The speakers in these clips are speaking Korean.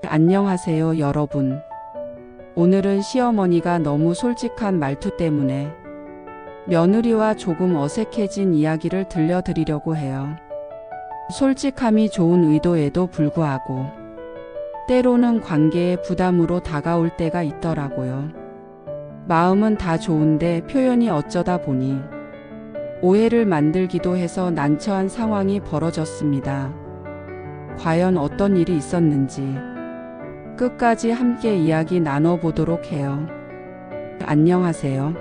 안녕하세요, 여러분. 오늘은 시어머니가 너무 솔직한 말투 때문에 며느리와 조금 어색해진 이야기를 들려드리려고 해요. 솔직함이 좋은 의도에도 불구하고 때로는 관계의 부담으로 다가올 때가 있더라고요. 마음은 다 좋은데 표현이 어쩌다 보니 오해를 만들기도 해서 난처한 상황이 벌어졌습니다. 과연 어떤 일이 있었는지 끝까지 함께 이야기 나눠보도록 해요. 안녕하세요.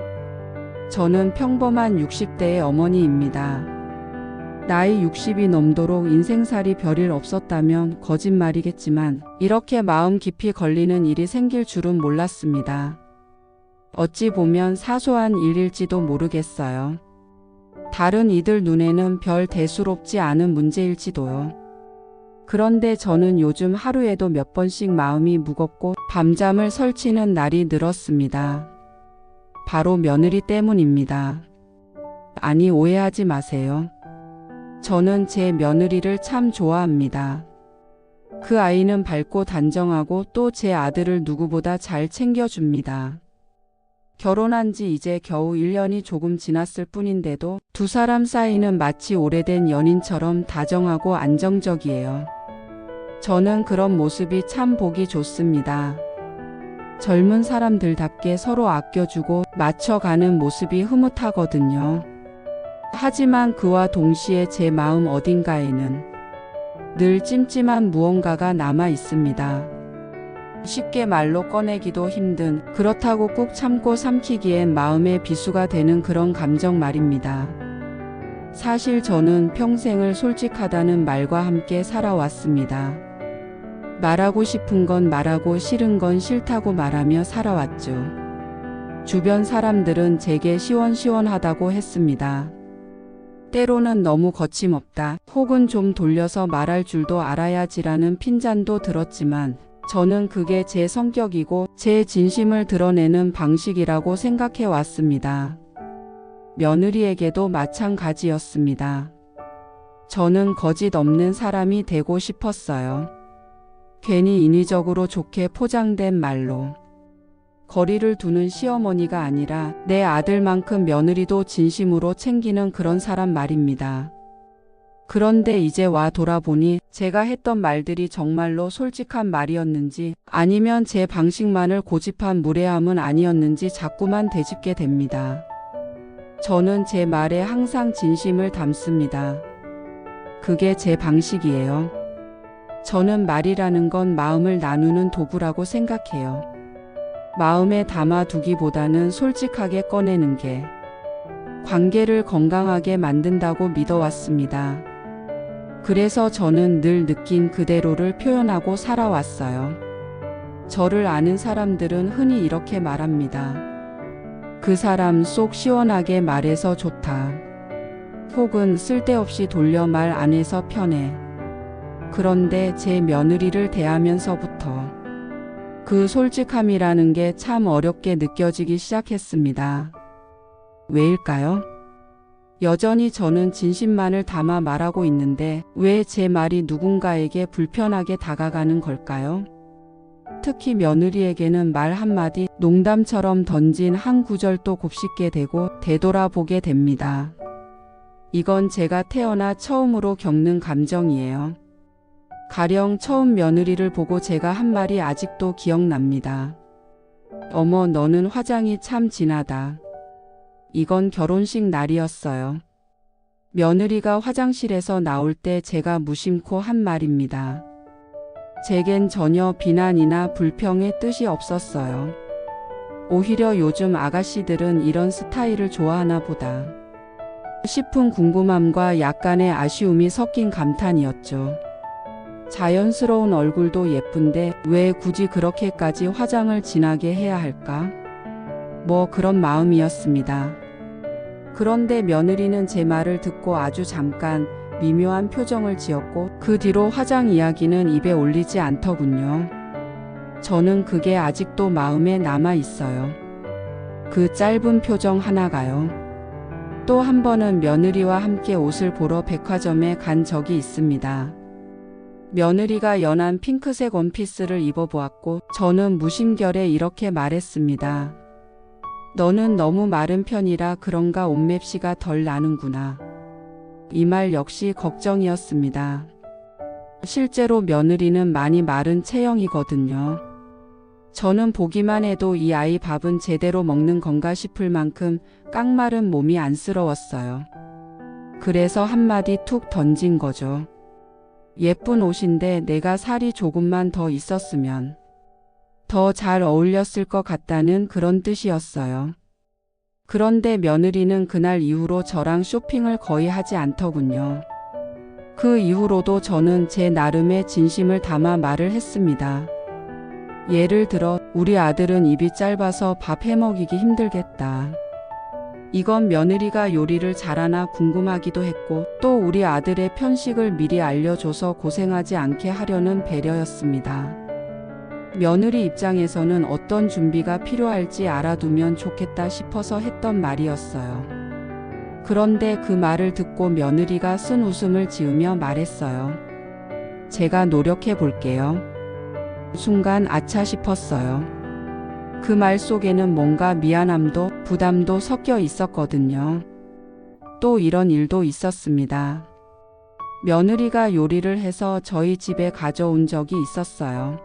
저는 평범한 60대의 어머니입니다. 나이 60이 넘도록 인생살이 별일 없었다면 거짓말이겠지만 이렇게 마음 깊이 걸리는 일이 생길 줄은 몰랐습니다. 어찌 보면 사소한 일일지도 모르겠어요. 다른 이들 눈에는 별 대수롭지 않은 문제일지도요. 그런데 저는 요즘 하루에도 몇 번씩 마음이 무겁고 밤잠을 설치는 날이 늘었습니다. 바로 며느리 때문입니다. 아니, 오해하지 마세요. 저는 제 며느리를 참 좋아합니다. 그 아이는 밝고 단정하고 또 제 아들을 누구보다 잘 챙겨줍니다. 결혼한 지 이제 겨우 1년이 조금 지났을 뿐인데도 두 사람 사이는 마치 오래된 연인처럼 다정하고 안정적이에요. 저는 그런 모습이 참 보기 좋습니다. 젊은 사람들답게 서로 아껴주고 맞춰가는 모습이 흐뭇하거든요. 하지만 그와 동시에 제 마음 어딘가에는 늘 찜찜한 무언가가 남아 있습니다. 쉽게 말로 꺼내기도 힘든, 그렇다고 꾹 참고 삼키기엔 마음의 비수가 되는 그런 감정 말입니다. 사실 저는 평생을 솔직하다는 말과 함께 살아왔습니다. 말하고 싶은 건 말하고 싫은 건 싫다고 말하며 살아왔죠. 주변 사람들은 제게 시원시원하다고 했습니다. 때로는 너무 거침없다, 혹은 좀 돌려서 말할 줄도 알아야지라는 핀잔도 들었지만 저는 그게 제 성격이고 제 진심을 드러내는 방식이라고 생각해 왔습니다. 며느리에게도 마찬가지였습니다. 저는 거짓 없는 사람이 되고 싶었어요. 괜히 인위적으로 좋게 포장된 말로 거리를 두는 시어머니가 아니라 내 아들만큼 며느리도 진심으로 챙기는 그런 사람 말입니다. 그런데 이제 와 돌아보니 제가 했던 말들이 정말로 솔직한 말이었는지 아니면 제 방식만을 고집한 무례함은 아니었는지 자꾸만 되짚게 됩니다. 저는 제 말에 항상 진심을 담습니다. 그게 제 방식이에요. 저는 말이라는 건 마음을 나누는 도구라고 생각해요. 마음에 담아두기보다는 솔직하게 꺼내는 게 관계를 건강하게 만든다고 믿어왔습니다. 그래서 저는 늘 느낀 그대로를 표현하고 살아왔어요. 저를 아는 사람들은 흔히 이렇게 말합니다. 그 사람 속 시원하게 말해서 좋다. 혹은 쓸데없이 돌려 말 안 해서 편해. 그런데 제 며느리를 대하면서부터 그 솔직함이라는 게 참 어렵게 느껴지기 시작했습니다. 왜일까요? 여전히 저는 진심만을 담아 말하고 있는데 왜 제 말이 누군가에게 불편하게 다가가는 걸까요? 특히 며느리에게는 말 한마디, 농담처럼 던진 한 구절도 곱씹게 되고 되돌아보게 됩니다. 이건 제가 태어나 처음으로 겪는 감정이에요. 가령 처음 며느리를 보고 제가 한 말이 아직도 기억납니다. 어머, 너는 화장이 참 진하다. 이건 결혼식 날이었어요. 며느리가 화장실에서 나올 때 제가 무심코 한 말입니다. 제겐 전혀 비난이나 불평의 뜻이 없었어요. 오히려 요즘 아가씨들은 이런 스타일을 좋아하나 보다 싶은 궁금함과 약간의 아쉬움이 섞인 감탄이었죠. 자연스러운 얼굴도 예쁜데 왜 굳이 그렇게까지 화장을 진하게 해야 할까? 뭐 그런 마음이었습니다. 그런데 며느리는 제 말을 듣고 아주 잠깐 미묘한 표정을 지었고 그 뒤로 화장 이야기는 입에 올리지 않더군요. 저는 그게 아직도 마음에 남아 있어요. 그 짧은 표정 하나가요. 또 한 번은 며느리와 함께 옷을 보러 백화점에 간 적이 있습니다. 며느리가 연한 핑크색 원피스를 입어보았고 저는 무심결에 이렇게 말했습니다. 너는 너무 마른 편이라 그런가 옷맵시가 덜 나는구나. 이 말 역시 걱정이었습니다. 실제로 며느리는 많이 마른 체형이거든요. 저는 보기만 해도 이 아이 밥은 제대로 먹는 건가 싶을 만큼 깡마른 몸이 안쓰러웠어요. 그래서 한마디 툭 던진 거죠. 예쁜 옷인데 내가 살이 조금만 더 있었으면 더 잘 어울렸을 것 같다는 그런 뜻이었어요. 그런데 며느리는 그날 이후로 저랑 쇼핑을 거의 하지 않더군요. 그 이후로도 저는 제 나름의 진심을 담아 말을 했습니다. 예를 들어 우리 아들은 입이 짧아서 밥 해먹이기 힘들겠다. 이건 며느리가 요리를 잘하나 궁금하기도 했고 또 우리 아들의 편식을 미리 알려줘서 고생하지 않게 하려는 배려였습니다. 며느리 입장에서는 어떤 준비가 필요할지 알아두면 좋겠다 싶어서 했던 말이었어요. 그런데 그 말을 듣고 며느리가 쓴 웃음을 지으며 말했어요. 제가 노력해 볼게요. 순간 아차 싶었어요. 그 말 속에는 뭔가 미안함도 부담도 섞여 있었거든요. 또 이런 일도 있었습니다. 며느리가 요리를 해서 저희 집에 가져온 적이 있었어요.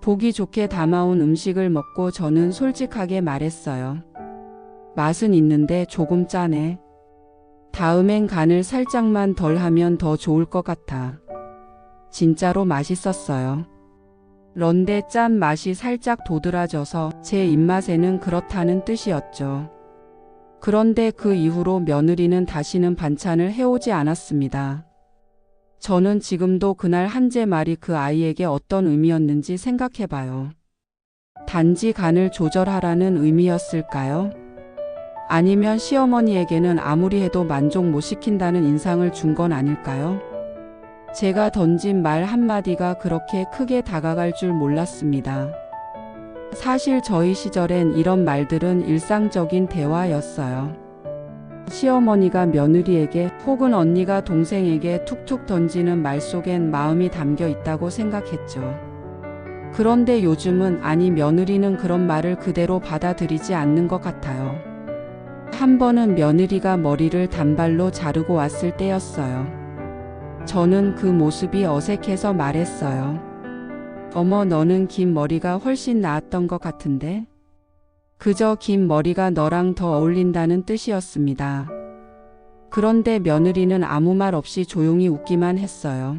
보기 좋게 담아온 음식을 먹고 저는 솔직하게 말했어요. 맛은 있는데 조금 짜네. 다음엔 간을 살짝만 덜 하면 더 좋을 것 같아. 진짜로 맛있었어요. 그런데 짠 맛이 살짝 도드라져서 제 입맛에는 그렇다는 뜻이었죠. 그런데 그 이후로 며느리는 다시는 반찬을 해오지 않았습니다. 저는 지금도 그날 한 제 말이 그 아이에게 어떤 의미였는지 생각해봐요. 단지 간을 조절하라는 의미였을까요? 아니면 시어머니에게는 아무리 해도 만족 못 시킨다는 인상을 준 건 아닐까요? 제가 던진 말 한마디가 그렇게 크게 다가갈 줄 몰랐습니다. 사실 저희 시절엔 이런 말들은 일상적인 대화였어요. 시어머니가 며느리에게 혹은 언니가 동생에게 툭툭 던지는 말 속엔 마음이 담겨 있다고 생각했죠. 그런데 요즘은 아니 며느리는 그런 말을 그대로 받아들이지 않는 것 같아요. 한 번은 며느리가 머리를 단발로 자르고 왔을 때였어요. 저는 그 모습이 어색해서 말했어요. 어머, 너는 긴 머리가 훨씬 나았던 것 같은데? 그저 긴 머리가 너랑 더 어울린다는 뜻이었습니다. 그런데 며느리는 아무 말 없이 조용히 웃기만 했어요.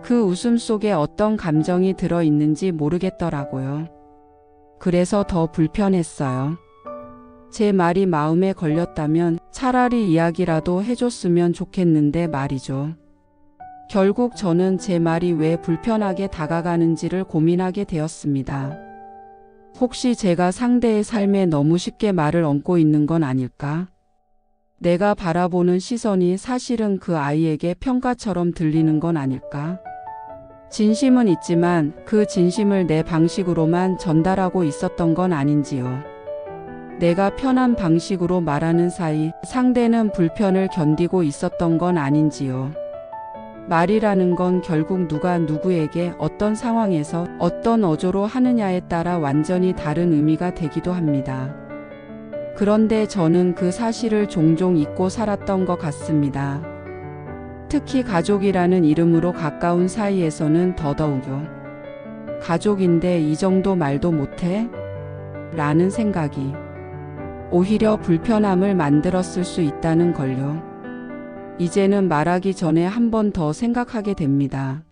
그 웃음 속에 어떤 감정이 들어있는지 모르겠더라고요. 그래서 더 불편했어요. 제 말이 마음에 걸렸다면 차라리 이야기라도 해줬으면 좋겠는데 말이죠. 결국 저는 제 말이 왜 불편하게 다가가는지를 고민하게 되었습니다. 혹시 제가 상대의 삶에 너무 쉽게 말을 얹고 있는 건 아닐까? 내가 바라보는 시선이 사실은 그 아이에게 평가처럼 들리는 건 아닐까? 진심은 있지만 그 진심을 내 방식으로만 전달하고 있었던 건 아닌지요. 내가 편한 방식으로 말하는 사이 상대는 불편을 견디고 있었던 건 아닌지요. 말이라는 건 결국 누가 누구에게 어떤 상황에서 어떤 어조로 하느냐에 따라 완전히 다른 의미가 되기도 합니다. 그런데 저는 그 사실을 종종 잊고 살았던 것 같습니다. 특히 가족이라는 이름으로 가까운 사이에서는 더더욱요. 가족인데 이 정도 말도 못해? 라는 생각이 오히려 불편함을 만들었을 수 있다는 걸요. 이제는 말하기 전에 한 번 더 생각하게 됩니다.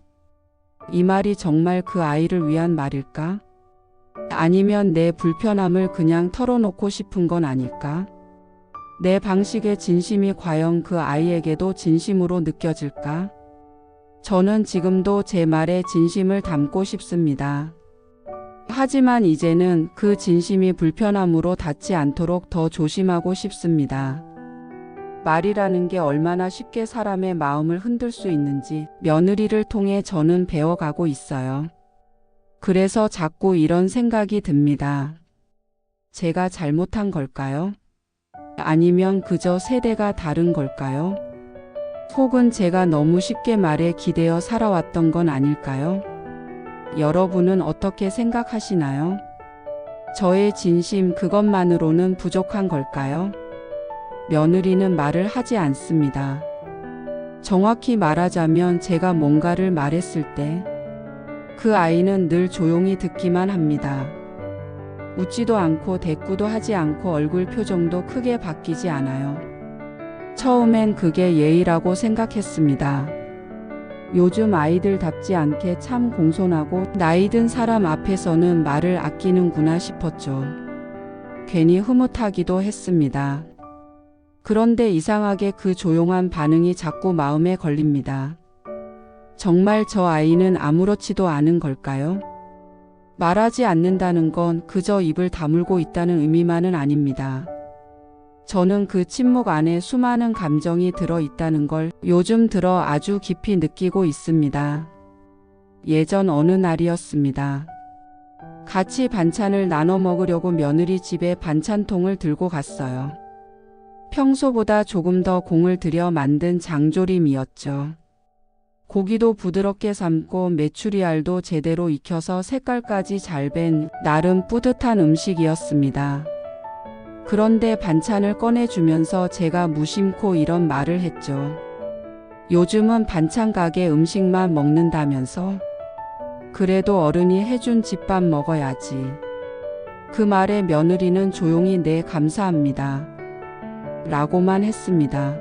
이 말이 정말 그 아이를 위한 말일까? 아니면 내 불편함을 그냥 털어놓고 싶은 건 아닐까? 내 방식의 진심이 과연 그 아이에게도 진심으로 느껴질까? 저는 지금도 제 말에 진심을 담고 싶습니다. 하지만 이제는 그 진심이 불편함으로 닿지 않도록 더 조심하고 싶습니다. 말이라는 게 얼마나 쉽게 사람의 마음을 흔들 수 있는지 며느리를 통해 저는 배워가고 있어요. 그래서 자꾸 이런 생각이 듭니다. 제가 잘못한 걸까요? 아니면 그저 세대가 다른 걸까요? 혹은 제가 너무 쉽게 말에 기대어 살아왔던 건 아닐까요? 여러분은 어떻게 생각하시나요? 저의 진심 그것만으로는 부족한 걸까요? 며느리는 말을 하지 않습니다. 정확히 말하자면 제가 뭔가를 말했을 때 그 아이는 늘 조용히 듣기만 합니다. 웃지도 않고 대꾸도 하지 않고 얼굴 표정도 크게 바뀌지 않아요. 처음엔 그게 예의라고 생각했습니다. 요즘 아이들답지 않게 참 공손하고 나이 든 사람 앞에서는 말을 아끼는구나 싶었죠. 괜히 흐뭇하기도 했습니다. 그런데 이상하게 그 조용한 반응이 자꾸 마음에 걸립니다. 정말 저 아이는 아무렇지도 않은 걸까요? 말하지 않는다는 건 그저 입을 다물고 있다는 의미만은 아닙니다. 저는 그 침묵 안에 수많은 감정이 들어 있다는 걸 요즘 들어 아주 깊이 느끼고 있습니다. 예전 어느 날이었습니다. 같이 반찬을 나눠 먹으려고 며느리 집에 반찬통을 들고 갔어요. 평소보다 조금 더 공을 들여 만든 장조림이었죠. 고기도 부드럽게 삶고 메추리알도 제대로 익혀서 색깔까지 잘 밴 나름 뿌듯한 음식이었습니다. 그런데 반찬을 꺼내주면서 제가 무심코 이런 말을 했죠. 요즘은 반찬 가게 음식만 먹는다면서? 그래도 어른이 해준 집밥 먹어야지. 그 말에 며느리는 조용히 네 감사합니다. 라고만 했습니다.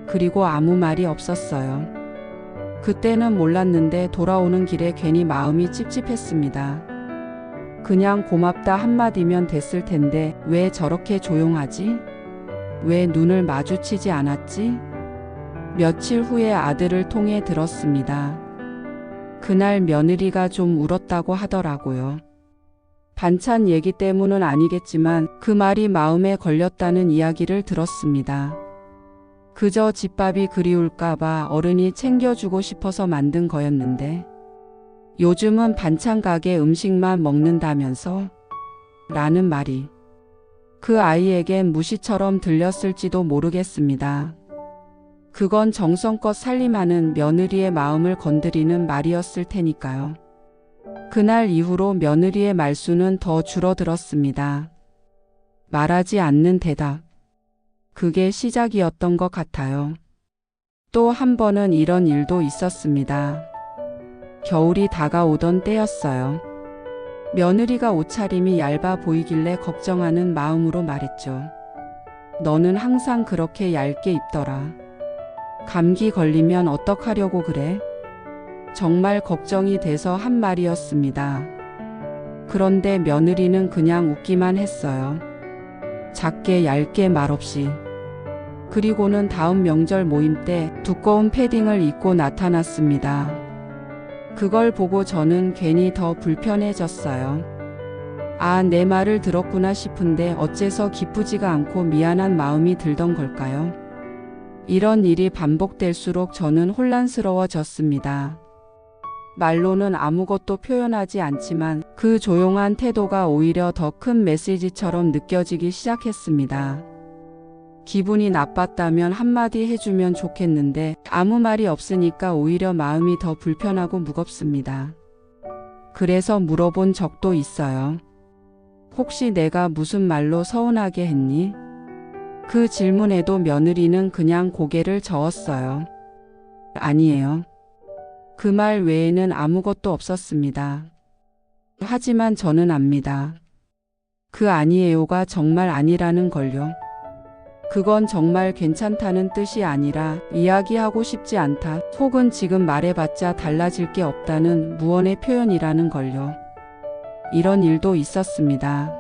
그리고 아무 말이 없었어요. 그때는 몰랐는데 돌아오는 길에 괜히 마음이 찝찝했습니다. 그냥 고맙다 한마디면 됐을 텐데 왜 저렇게 조용하지? 왜 눈을 마주치지 않았지? 며칠 후에 아들을 통해 들었습니다. 그날 며느리가 좀 울었다고 하더라고요. 반찬 얘기 때문은 아니겠지만 그 말이 마음에 걸렸다는 이야기를 들었습니다. 그저 집밥이 그리울까봐 어른이 챙겨주고 싶어서 만든 거였는데 요즘은 반찬 가게 음식만 먹는다면서? 라는 말이 그 아이에겐 무시처럼 들렸을지도 모르겠습니다. 그건 정성껏 살림하는 며느리의 마음을 건드리는 말이었을 테니까요. 그날 이후로 며느리의 말수는 더 줄어들었습니다. 말하지 않는 대답. 그게 시작이었던 것 같아요. 또 한 번은 이런 일도 있었습니다. 겨울이 다가오던 때였어요. 며느리가 옷차림이 얇아 보이길래 걱정하는 마음으로 말했죠. 너는 항상 그렇게 얇게 입더라. 감기 걸리면 어떡하려고 그래? 정말 걱정이 돼서 한 말이었습니다. 그런데 며느리는 그냥 웃기만 했어요. 작게 얇게 말없이. 그리고는 다음 명절 모임 때 두꺼운 패딩을 입고 나타났습니다. 그걸 보고 저는 괜히 더 불편해졌어요. 아, 내 말을 들었구나 싶은데 어째서 기쁘지가 않고 미안한 마음이 들던 걸까요? 이런 일이 반복될수록 저는 혼란스러워졌습니다. 말로는 아무것도 표현하지 않지만 그 조용한 태도가 오히려 더 큰 메시지처럼 느껴지기 시작했습니다. 기분이 나빴다면 한마디 해주면 좋겠는데 아무 말이 없으니까 오히려 마음이 더 불편하고 무겁습니다. 그래서 물어본 적도 있어요. 혹시 내가 무슨 말로 서운하게 했니? 그 질문에도 며느리는 그냥 고개를 저었어요. 아니에요. 그 말 외에는 아무것도 없었습니다. 하지만 저는 압니다. 그 아니에요가 정말 아니라는 걸요. 그건 정말 괜찮다는 뜻이 아니라 이야기하고 싶지 않다 혹은 지금 말해봤자 달라질 게 없다는 무언의 표현이라는 걸요. 이런 일도 있었습니다.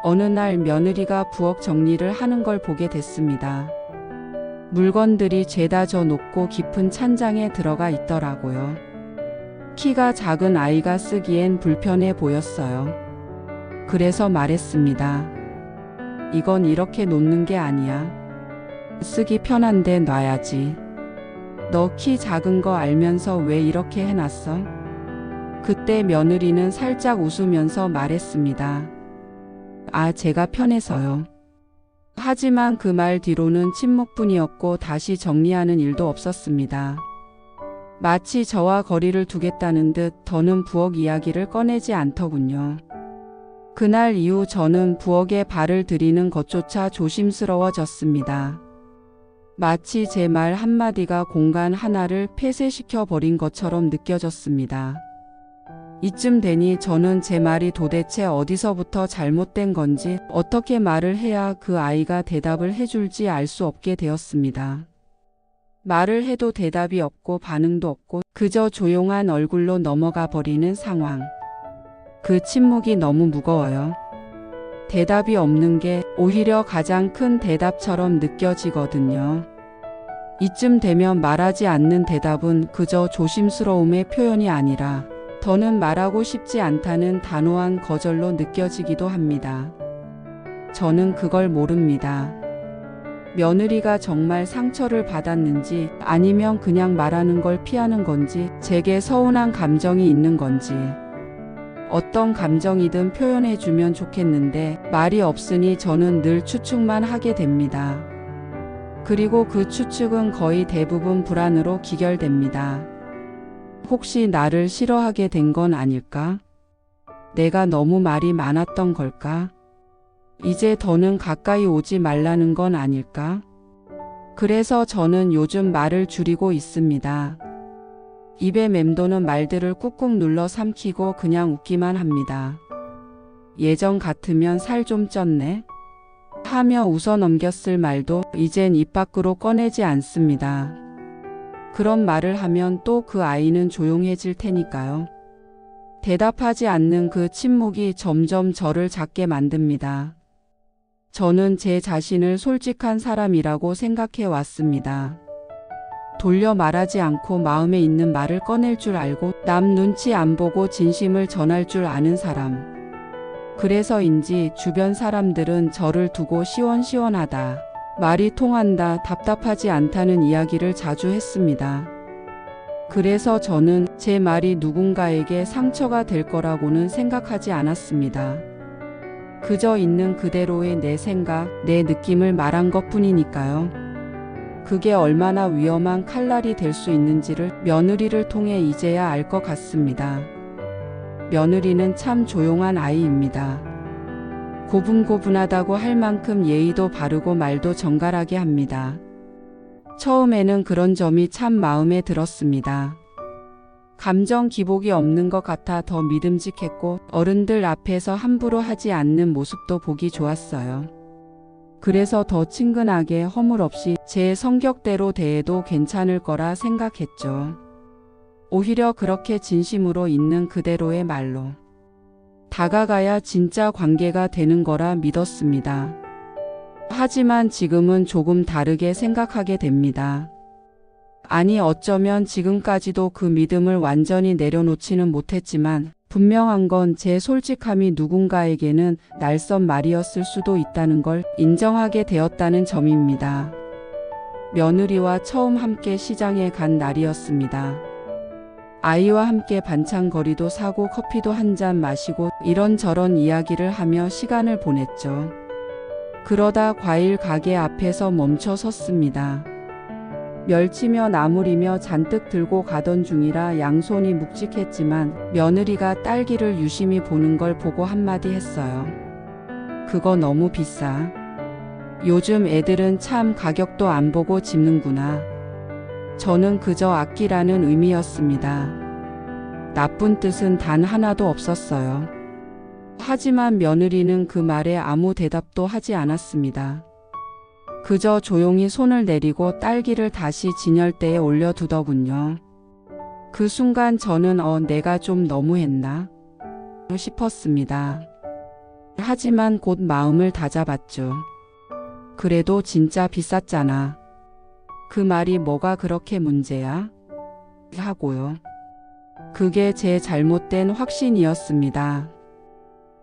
어느 날 며느리가 부엌 정리를 하는 걸 보게 됐습니다. 물건들이 죄다 져 높고 깊은 찬장에 들어가 있더라고요. 키가 작은 아이가 쓰기엔 불편해 보였어요. 그래서 말했습니다. 이건 이렇게 놓는 게 아니야. 쓰기 편한데 놔야지. 너 키 작은 거 알면서 왜 이렇게 해놨어? 그때 며느리는 살짝 웃으면서 말했습니다. 아, 제가 편해서요. 하지만 그 말 뒤로는 침묵뿐이었고 다시 정리하는 일도 없었습니다. 마치 저와 거리를 두겠다는 듯 더는 부엌 이야기를 꺼내지 않더군요. 그날 이후 저는 부엌에 발을 들이는 것조차 조심스러워졌습니다. 마치 제 말 한마디가 공간 하나를 폐쇄시켜 버린 것처럼 느껴졌습니다. 이쯤 되니 저는 제 말이 도대체 어디서부터 잘못된 건지, 어떻게 말을 해야 그 아이가 대답을 해줄지 알 수 없게 되었습니다. 말을 해도 대답이 없고 반응도 없고 그저 조용한 얼굴로 넘어가 버리는 상황. 그 침묵이 너무 무거워요. 대답이 없는 게 오히려 가장 큰 대답처럼 느껴지거든요. 이쯤 되면 말하지 않는 대답은 그저 조심스러움의 표현이 아니라 더는 말하고 싶지 않다는 단호한 거절로 느껴지기도 합니다. 저는 그걸 모릅니다. 며느리가 정말 상처를 받았는지 아니면 그냥 말하는 걸 피하는 건지, 제게 서운한 감정이 있는 건지, 어떤 감정이든 표현해주면 좋겠는데 말이 없으니 저는 늘 추측만 하게 됩니다. 그리고 그 추측은 거의 대부분 불안으로 기결됩니다. 혹시 나를 싫어하게 된 건 아닐까? 내가 너무 말이 많았던 걸까? 이제 더는 가까이 오지 말라는 건 아닐까? 그래서 저는 요즘 말을 줄이고 있습니다. 입에 맴도는 말들을 꾹꾹 눌러 삼키고 그냥 웃기만 합니다. 예전 같으면 살 좀 쪘네? 하며 웃어 넘겼을 말도 이젠 입 밖으로 꺼내지 않습니다. 그런 말을 하면 또 그 아이는 조용해질 테니까요. 대답하지 않는 그 침묵이 점점 저를 작게 만듭니다. 저는 제 자신을 솔직한 사람이라고 생각해 왔습니다. 돌려 말하지 않고 마음에 있는 말을 꺼낼 줄 알고 남 눈치 안 보고 진심을 전할 줄 아는 사람. 그래서인지 주변 사람들은 저를 두고 시원시원하다, 말이 통한다, 답답하지 않다는 이야기를 자주 했습니다. 그래서 저는 제 말이 누군가에게 상처가 될 거라고는 생각하지 않았습니다. 그저 있는 그대로의 내 생각, 내 느낌을 말한 것뿐이니까요. 그게 얼마나 위험한 칼날이 될 수 있는지를 며느리를 통해 이제야 알 것 같습니다. 며느리는 참 조용한 아이입니다. 고분고분하다고 할 만큼 예의도 바르고 말도 정갈하게 합니다. 처음에는 그런 점이 참 마음에 들었습니다. 감정 기복이 없는 것 같아 더 믿음직했고 어른들 앞에서 함부로 하지 않는 모습도 보기 좋았어요. 그래서 더 친근하게 허물없이 제 성격대로 대해도 괜찮을 거라 생각했죠. 오히려 그렇게 진심으로 있는 그대로의 말로 다가가야 진짜 관계가 되는 거라 믿었습니다. 하지만 지금은 조금 다르게 생각하게 됩니다. 아니, 어쩌면 지금까지도 그 믿음을 완전히 내려놓지는 못했지만 분명한 건 제 솔직함이 누군가에게는 낯선 말이었을 수도 있다는 걸 인정하게 되었다는 점입니다. 며느리와 처음 함께 시장에 간 날이었습니다. 아이와 함께 반찬거리도 사고 커피도 한 잔 마시고 이런저런 이야기를 하며 시간을 보냈죠. 그러다 과일 가게 앞에서 멈춰 섰습니다. 멸치며 나물이며 잔뜩 들고 가던 중이라 양손이 묵직했지만 며느리가 딸기를 유심히 보는 걸 보고 한마디 했어요. 그거 너무 비싸. 요즘 애들은 참 가격도 안 보고 집는구나. 저는 그저 아끼라는 의미였습니다. 나쁜 뜻은 단 하나도 없었어요. 하지만 며느리는 그 말에 아무 대답도 하지 않았습니다. 그저 조용히 손을 내리고 딸기를 다시 진열대에 올려두더군요. 그 순간 저는 내가 좀 너무했나? 싶었습니다. 하지만 곧 마음을 다잡았죠. 그래도 진짜 비쌌잖아. 그 말이 뭐가 그렇게 문제야? 하고요. 그게 제 잘못된 확신이었습니다.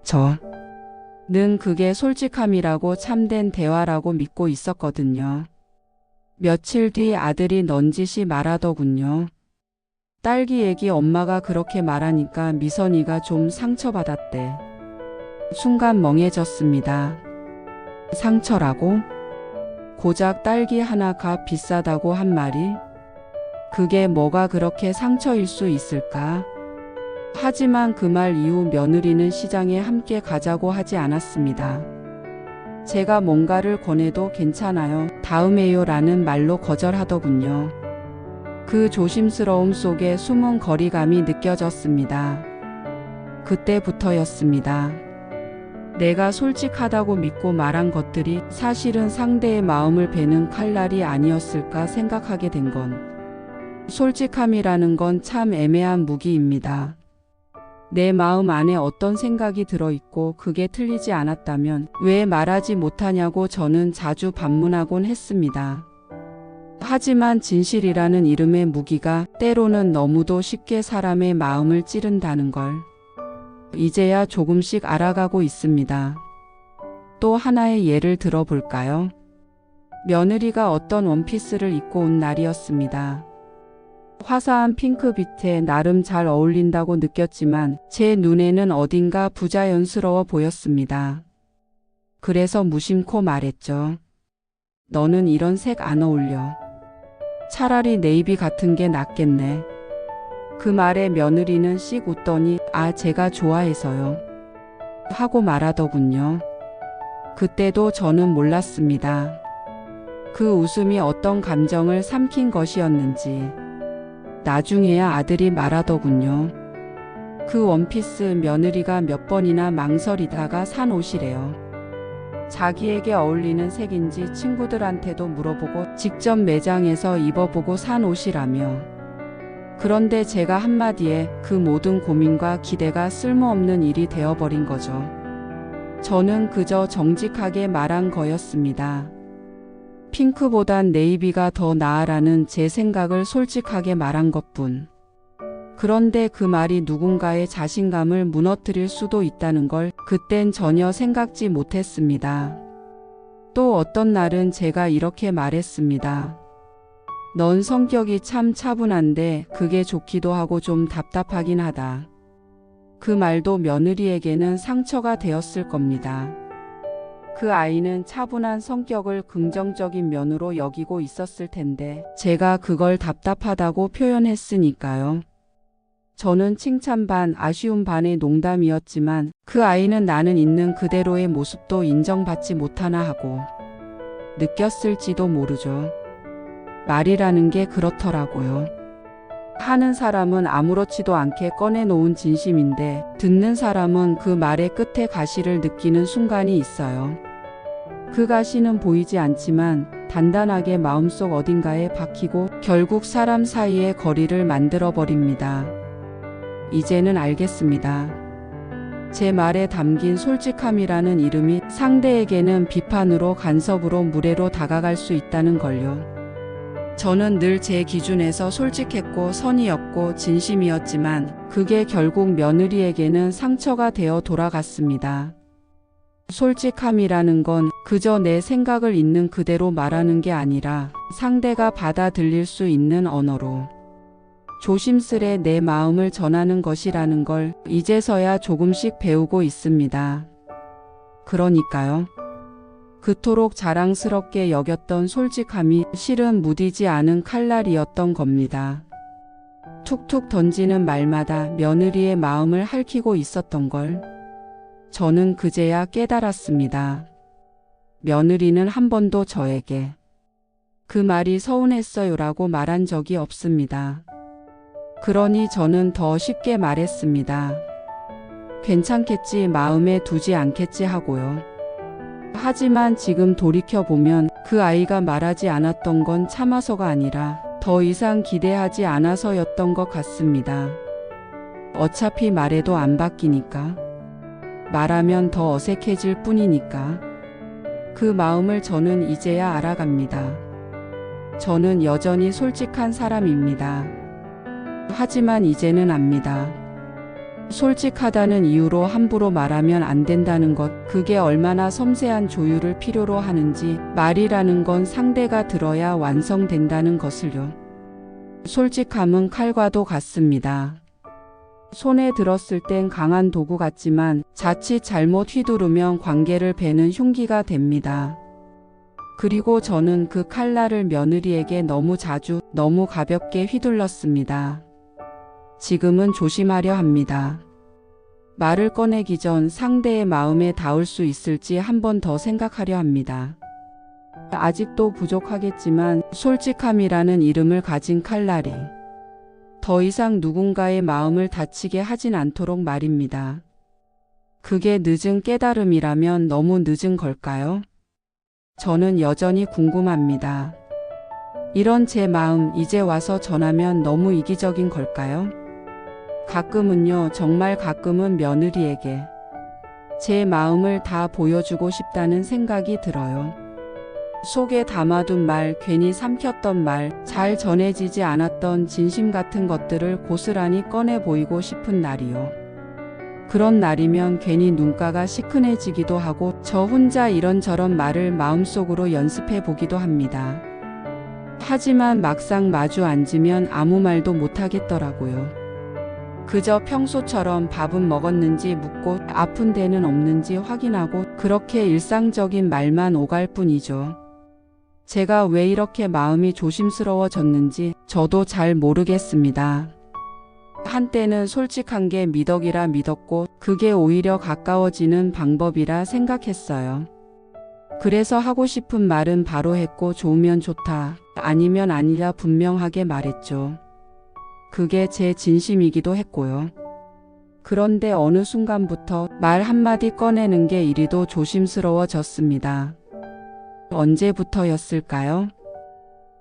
저는 그게 솔직함이라고 참된 대화라고 믿고 있었거든요. 며칠 뒤 아들이 넌지시 말하더군요. 딸기 얘기 엄마가 그렇게 말하니까 미선이가 좀 상처받았대. 순간 멍해졌습니다. 상처라고? 고작 딸기 하나가 비싸다고 한 말이? 그게 뭐가 그렇게 상처일 수 있을까? 하지만 그 말 이후 며느리는 시장에 함께 가자고 하지 않았습니다. 제가 뭔가를 권해도 괜찮아요, 다음에요 라는 말로 거절하더군요. 그 조심스러움 속에 숨은 거리감이 느껴졌습니다. 그때부터였습니다. 내가 솔직하다고 믿고 말한 것들이 사실은 상대의 마음을 베는 칼날이 아니었을까 생각하게 된 건, 솔직함이라는 건 참 애매한 무기입니다. 내 마음 안에 어떤 생각이 들어있고 그게 틀리지 않았다면 왜 말하지 못하냐고 저는 자주 반문하곤 했습니다. 하지만 진실이라는 이름의 무기가 때로는 너무도 쉽게 사람의 마음을 찌른다는 걸 이제야 조금씩 알아가고 있습니다. 또 하나의 예를 들어볼까요? 며느리가 어떤 원피스를 입고 온 날이었습니다. 화사한 핑크빛에 나름 잘 어울린다고 느꼈지만 제 눈에는 어딘가 부자연스러워 보였습니다. 그래서 무심코 말했죠. 너는 이런 색 안 어울려. 차라리 네이비 같은 게 낫겠네. 그 말에 며느리는 씩 웃더니 제가 좋아해서요 하고 말하더군요. 그때도 저는 몰랐습니다. 그 웃음이 어떤 감정을 삼킨 것이었는지. 나중에야 아들이 말하더군요. 그 원피스 며느리가 몇 번이나 망설이다가 산 옷이래요. 자기에게 어울리는 색인지 친구들한테도 물어보고 직접 매장에서 입어보고 산 옷이라며. 그런데 제가 한마디에 그 모든 고민과 기대가 쓸모없는 일이 되어버린 거죠. 저는 그저 정직하게 말한 거였습니다. 핑크보단 네이비가 더 나아라는 제 생각을 솔직하게 말한 것뿐. 그런데 그 말이 누군가의 자신감을 무너뜨릴 수도 있다는 걸 그땐 전혀 생각지 못했습니다. 또 어떤 날은 제가 이렇게 말했습니다. 넌 성격이 참 차분한데 그게 좋기도 하고 좀 답답하긴 하다. 그 말도 며느리에게는 상처가 되었을 겁니다. 그 아이는 차분한 성격을 긍정적인 면으로 여기고 있었을 텐데 제가 그걸 답답하다고 표현했으니까요. 저는 칭찬 반 아쉬움 반의 농담이었지만 그 아이는 나는 있는 그대로의 모습도 인정받지 못하나 하고 느꼈을지도 모르죠. 말이라는 게 그렇더라고요. 하는 사람은 아무렇지도 않게 꺼내놓은 진심인데 듣는 사람은 그 말의 끝에 가시를 느끼는 순간이 있어요. 그 가시는 보이지 않지만 단단하게 마음속 어딘가에 박히고 결국 사람 사이의 거리를 만들어버립니다. 이제는 알겠습니다. 제 말에 담긴 솔직함이라는 이름이 상대에게는 비판으로 간섭으로 무례로 다가갈 수 있다는 걸요. 저는 늘 제 기준에서 솔직했고 선이었고 진심이었지만 그게 결국 며느리에게는 상처가 되어 돌아갔습니다. 솔직함이라는 건 그저 내 생각을 있는 그대로 말하는 게 아니라 상대가 받아들일 수 있는 언어로 조심스레 내 마음을 전하는 것이라는 걸 이제서야 조금씩 배우고 있습니다. 그러니까요. 그토록 자랑스럽게 여겼던 솔직함이 실은 무디지 않은 칼날이었던 겁니다. 툭툭 던지는 말마다 며느리의 마음을 핥히고 있었던 걸 저는 그제야 깨달았습니다. 며느리는 한 번도 저에게 그 말이 서운했어요라고 말한 적이 없습니다. 그러니 저는 더 쉽게 말했습니다. 괜찮겠지, 마음에 두지 않겠지 하고요. 하지만 지금 돌이켜보면 그 아이가 말하지 않았던 건 참아서가 아니라 더 이상 기대하지 않아서였던 것 같습니다. 어차피 말해도 안 바뀌니까. 말하면 더 어색해질 뿐이니까. 그 마음을 저는 이제야 알아갑니다. 저는 여전히 솔직한 사람입니다. 하지만 이제는 압니다. 솔직하다는 이유로 함부로 말하면 안 된다는 것, 그게 얼마나 섬세한 조율을 필요로 하는지, 말이라는 건 상대가 들어야 완성된다는 것을요. 솔직함은 칼과도 같습니다. 손에 들었을 땐 강한 도구 같지만 자칫 잘못 휘두르면 관계를 베는 흉기가 됩니다. 그리고 저는 그 칼날을 며느리에게 너무 자주, 너무 가볍게 휘둘렀습니다. 지금은 조심하려 합니다. 말을 꺼내기 전 상대의 마음에 닿을 수 있을지 한 번 더 생각하려 합니다. 아직도 부족하겠지만 솔직함이라는 이름을 가진 칼날이 더 이상 누군가의 마음을 다치게 하진 않도록 말입니다. 그게 늦은 깨달음이라면 너무 늦은 걸까요? 저는 여전히 궁금합니다. 이런 제 마음 이제 와서 전하면 너무 이기적인 걸까요? 가끔은요, 정말 가끔은 며느리에게 제 마음을 다 보여주고 싶다는 생각이 들어요. 속에 담아둔 말, 괜히 삼켰던 말, 잘 전해지지 않았던 진심 같은 것들을 고스란히 꺼내 보이고 싶은 날이요. 그런 날이면 괜히 눈가가 시큰해지기도 하고 저 혼자 이런저런 말을 마음속으로 연습해 보기도 합니다. 하지만 막상 마주 앉으면 아무 말도 못하겠더라고요. 그저 평소처럼 밥은 먹었는지 묻고 아픈 데는 없는지 확인하고 그렇게 일상적인 말만 오갈 뿐이죠. 제가 왜 이렇게 마음이 조심스러워졌는지 저도 잘 모르겠습니다. 한때는 솔직한 게 미덕이라 믿었고 그게 오히려 가까워지는 방법이라 생각했어요. 그래서 하고 싶은 말은 바로 했고 좋으면 좋다, 아니면 아니라 분명하게 말했죠. 그게 제 진심이기도 했고요. 그런데 어느 순간부터 말 한마디 꺼내는 게 이리도 조심스러워졌습니다. 언제부터였을까요?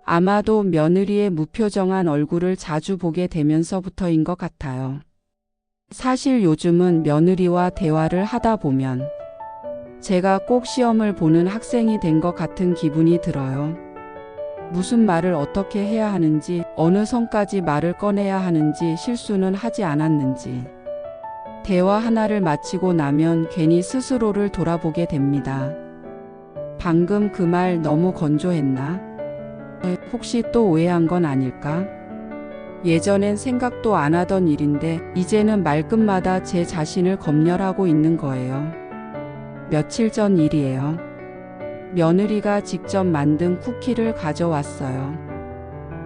아마도 며느리의 무표정한 얼굴을 자주 보게 되면서부터인 것 같아요. 사실 요즘은 며느리와 대화를 하다 보면 제가 꼭 시험을 보는 학생이 된 것 같은 기분이 들어요. 무슨 말을 어떻게 해야 하는지, 어느 선까지 말을 꺼내야 하는지, 실수는 하지 않았는지. 대화 하나를 마치고 나면 괜히 스스로를 돌아보게 됩니다. 방금 그 말 너무 건조했나? 혹시 또 오해한 건 아닐까? 예전엔 생각도 안 하던 일인데 이제는 말끝마다 제 자신을 검열하고 있는 거예요. 며칠 전 일이에요. 며느리가 직접 만든 쿠키를 가져왔어요.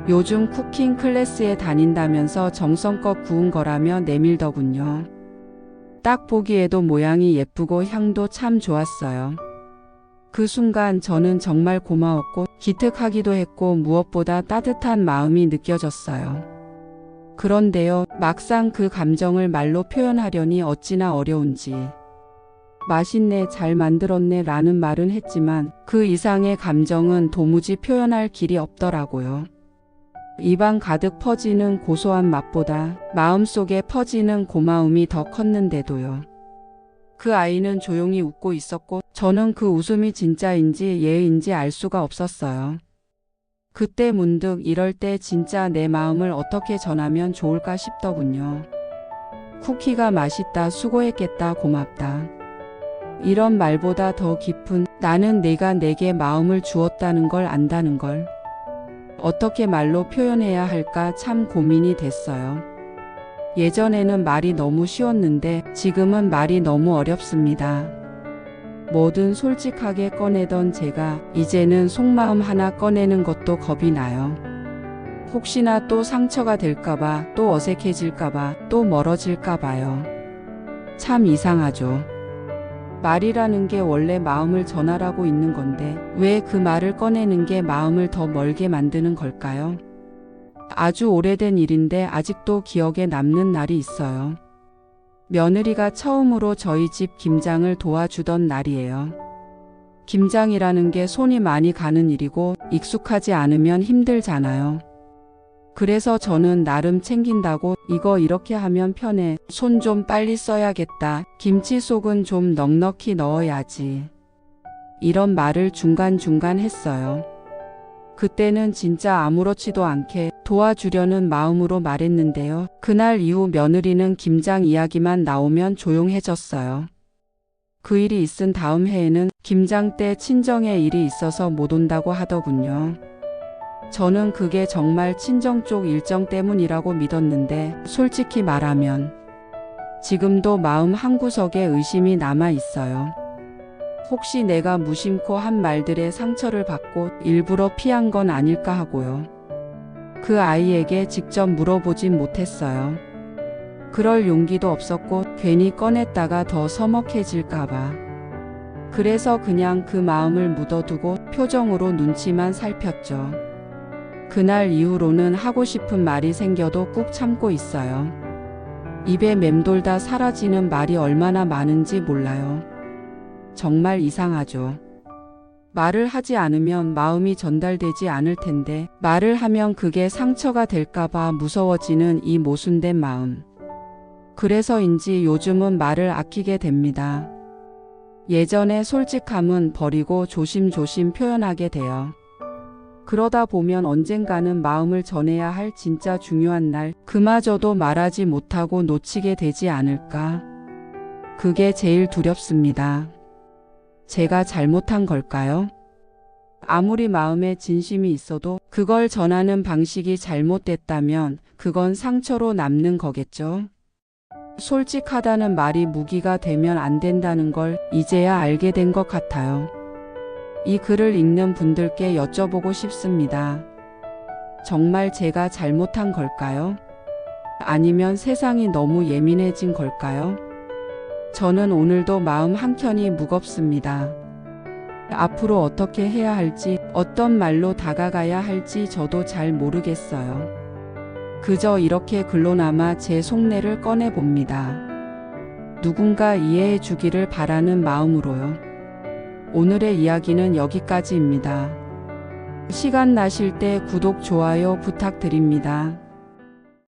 요즘 쿠킹 클래스에 다닌다면서 정성껏 구운 거라며 내밀더군요. 딱 보기에도 모양이 예쁘고 향도 참 좋았어요. 그 순간 저는 정말 고마웠고 기특하기도 했고 무엇보다 따뜻한 마음이 느껴졌어요. 그런데요, 막상 그 감정을 말로 표현하려니 어찌나 어려운지. 맛있네, 잘 만들었네 라는 말은 했지만 그 이상의 감정은 도무지 표현할 길이 없더라고요. 입안 가득 퍼지는 고소한 맛보다 마음속에 퍼지는 고마움이 더 컸는데도요. 그 아이는 조용히 웃고 있었고 저는 그 웃음이 진짜인지 예의인지 알 수가 없었어요. 그때 문득 이럴 때 진짜 내 마음을 어떻게 전하면 좋을까 싶더군요. 쿠키가 맛있다, 수고했겠다, 고맙다. 이런 말보다 더 깊은 나는 내가 내게 마음을 주었다는 걸 안다는 걸 어떻게 말로 표현해야 할까 참 고민이 됐어요. 예전에는 말이 너무 쉬웠는데 지금은 말이 너무 어렵습니다. 뭐든 솔직하게 꺼내던 제가 이제는 속마음 하나 꺼내는 것도 겁이 나요. 혹시나 또 상처가 될까봐, 또 어색해질까봐, 또 멀어질까봐요. 참 이상하죠. 말이라는 게 원래 마음을 전하라고 있는 건데 왜 그 말을 꺼내는 게 마음을 더 멀게 만드는 걸까요? 아주 오래된 일인데 아직도 기억에 남는 날이 있어요. 며느리가 처음으로 저희 집 김장을 도와주던 날이에요. 김장이라는 게 손이 많이 가는 일이고 익숙하지 않으면 힘들잖아요. 그래서 저는 나름 챙긴다고 이거 이렇게 하면 편해, 손 좀 빨리 써야겠다, 김치 속은 좀 넉넉히 넣어야지. 이런 말을 중간중간 했어요. 그때는 진짜 아무렇지도 않게 도와주려는 마음으로 말했는데요. 그날 이후 며느리는 김장 이야기만 나오면 조용해졌어요. 그 일이 있은 다음 해에는 김장 때 친정에 일이 있어서 못 온다고 하더군요. 저는 그게 정말 친정 쪽 일정 때문이라고 믿었는데 솔직히 말하면 지금도 마음 한구석에 의심이 남아 있어요. 혹시 내가 무심코 한 말들에 상처를 받고 일부러 피한 건 아닐까 하고요. 그 아이에게 직접 물어보진 못했어요. 그럴 용기도 없었고 괜히 꺼냈다가 더 서먹해질까봐. 그래서 그냥 그 마음을 묻어두고 표정으로 눈치만 살폈죠. 그날 이후로는 하고 싶은 말이 생겨도 꾹 참고 있어요. 입에 맴돌다 사라지는 말이 얼마나 많은지 몰라요. 정말 이상하죠. 말을 하지 않으면 마음이 전달되지 않을 텐데 말을 하면 그게 상처가 될까봐 무서워지는 이 모순된 마음. 그래서인지 요즘은 말을 아끼게 됩니다. 예전에 솔직함은 버리고 조심조심 표현하게 돼요. 그러다 보면 언젠가는 마음을 전해야 할 진짜 중요한 날, 그마저도 말하지 못하고 놓치게 되지 않을까. 그게 제일 두렵습니다. 제가 잘못한 걸까요? 아무리 마음에 진심이 있어도 그걸 전하는 방식이 잘못됐다면 그건 상처로 남는 거겠죠. 솔직하다는 말이 무기가 되면 안 된다는 걸 이제야 알게 된 것 같아요. 이 글을 읽는 분들께 여쭤보고 싶습니다. 정말 제가 잘못한 걸까요? 아니면 세상이 너무 예민해진 걸까요? 저는 오늘도 마음 한켠이 무겁습니다. 앞으로 어떻게 해야 할지, 어떤 말로 다가가야 할지 저도 잘 모르겠어요. 그저 이렇게 글로나마 제 속내를 꺼내봅니다. 누군가 이해해 주기를 바라는 마음으로요. 오늘의 이야기는 여기까지입니다. 시간 나실 때 구독, 좋아요 부탁드립니다.